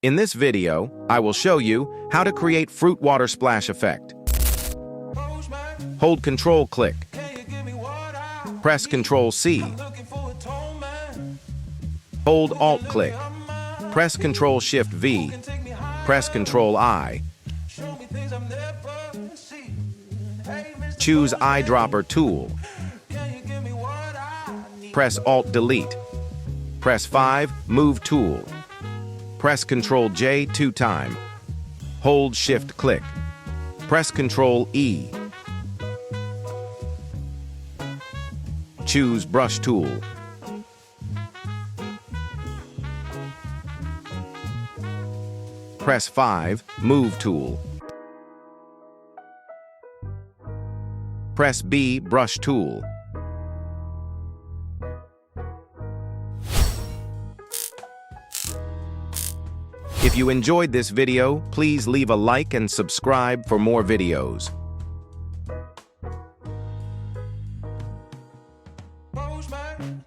In this video, I will show you how to create fruit water splash effect. Hold Ctrl click. Press Ctrl C. Hold Alt click. Press Ctrl Shift V. Press Ctrl I. Choose eyedropper tool. Press Alt Delete. Press 5, Move tool. Press Ctrl J 2 times. Hold Shift click. Press Ctrl E. Choose Brush tool. Press 5, Move tool. Press B, Brush tool. If you enjoyed this video, please leave a like and subscribe for more videos. Postman.